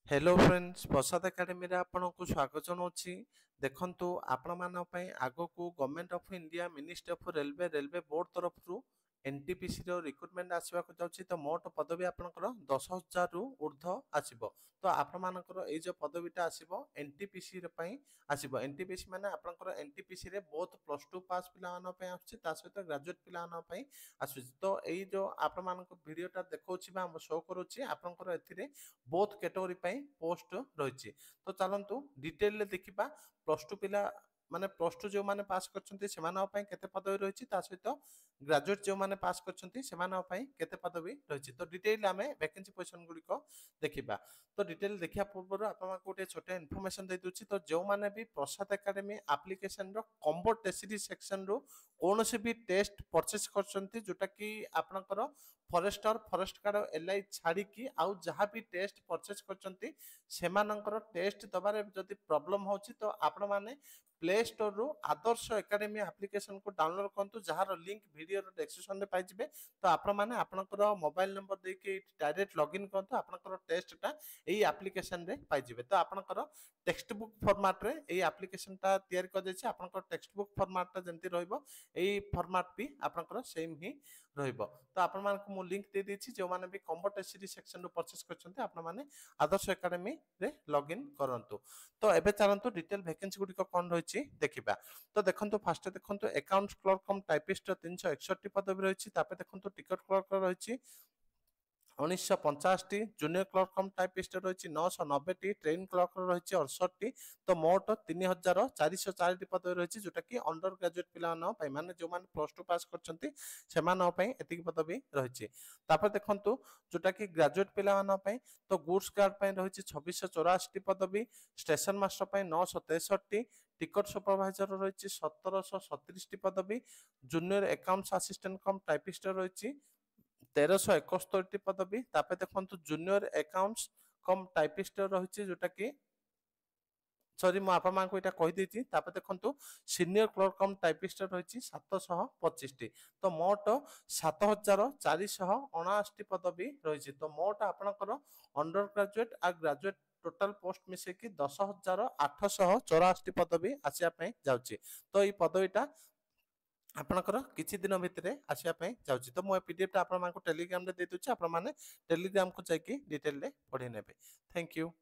Hello friends प्रसाद academy रे आपको स्वागत जनाऊँगी। देखंतु आपण मान आग को government of India ministry of railway board तरफ एनटीपीसी रो रिक्रुटमेंट आसवा जाउछि। तो मोट पदवी आपनकर 10,000 रु ऊर्ध्व आसीबो। तो आपण मानकर ए जो पदवीटा आसीबो एनटीपीसी रे पई आसीबो। एनटीपीसी माने आपनकर एनटीपीसी रे बोथ +2 पास पिला मान पई आछि, ता सहित ग्रेजुएट पिला मान पई आछि। तो एई जो आपण मानक वीडियोटा देखौछि बा हम शो करूछि आपनकर एथिरे बोथ कैटेगरी पई पोस्ट रहिछि। तो चलंतु डिटेल ले देखिबा +2 पिला माने +2 जो माने पास करछन्ती सेमानक पई केते पदवी रहिछि, ता सहित ग्रेजुएट जो माने पास करछन्ती सेमानक पई केते पदवी रहिछि। तो डिटेल आमे वैकेंसी पोजीशन गुडी को देखिबा। तो डिटेल देखिया पूर्व आपन को गोटे छोटे इन्फॉर्मेशन दे दूछि। तो जो माने भी प्रसाद एकेडमी एप्लीकेशन रो कॉम्बो टेस्टरी सेक्शन रो कोनोसी भी टेस्ट परचेस करछन्ती जोटा कि आपनकर फॉरेस्टर फॉरेस्ट कार्ड एलआई छाड़ी की आउ जहाँ भी टेस्ट परचेस करछन्ती सेमानकर टेस्ट दबारे जदि प्रॉब्लम होछि तो आपण माने प्ले स्टोर रो आदर्श एकेडमी एप्लीकेशन को डाउनलोड करंतु, जहार लिंक वीडियो रो डिस्क्रिप्शन रे पाइ जिवे। तो आपण माने आपनकर मोबाइल नंबर दे के डायरेक्ट लॉगिन करंतु, आपनकर टेस्टटा एई एप्लीकेशन रे पाइ जिवे। तो आपनकर टेक्स्ट बुक फॉर्मेट रे एई एप्लीकेशन ता तयार कर दैछि। आपनकर टेक्स्ट बुक फॉर्मेट ता जंती रहइबो एई फॉर्मेट भी आपनकर सेम ही रहइबो। तो आपण मानक मु लिंक दे दैछि, जो माने भी कॉम्बो टेस्टरी सेक्शन रो परचेस करछन्ते आपण माने आदर्श एकेडमी रे लॉगिन करंतु। तो एबे चलंतु डिटेल वैकेंसी गुडी को कोन रहिछि देखिबा। तो देखंतु फास्ट देखंतु अकाउंट्स क्लर्क कम टाइपिस्ट 361 पदवी रहिछि। तापे देखंतु टिकट क्लर्क रहिछि 1950 टी, जूनियर क्लर्क कम टाइपिस्ट रहिछि 990 टी, ट्रेन क्लर्क रहिछि 68 टी। तो मोट 3404 टी पदवी रहिछि, जोटा कि अंडर ग्रेजुएट पिला न पई माने जो माने +2 पास करछन्ती सेमान पई एतिक पदवी रहिछि। तापर देखंतु जोटा कि ग्रेजुएट पिला न पई तो गुड्स गार्ड पई रहिछि 2684 टी पदवी, स्टेशन मास्टर पई 963 टी, टिकट सुपरवाइजर रहिछि 1737 टी पदवी, junior accounts assistant cum typist रहिछि 1371 टी पदवी। तापे देखंतु जूनियर अकाउंट्स कम टाइपिस्ट रहिछि जोटा कि सॉरी मु आपा मान को एटा कहि देछि। तापे देखंतु सीनियर क्लर्क कम टाइपिस्ट रहिछि 725 टी। तो मोट 7479 टी पदवी रहिछि। तो मोट आपनकर अंडर ग्रेजुएट आ ग्रेजुएट टोटल पोस्ट मिसे कि 10,884 टी पदवी आसिया पई जाउछि। तो ई पदवीटा आपनकर किछि दिन भितरे आसिया पई जाउछि। तो मो पीडीएफ टा आपन मान को टेलीग्राम रे दे दूछि, आपन माने टेलीग्राम को जाई कि डिटेल रे पढि नेबे। Thank you.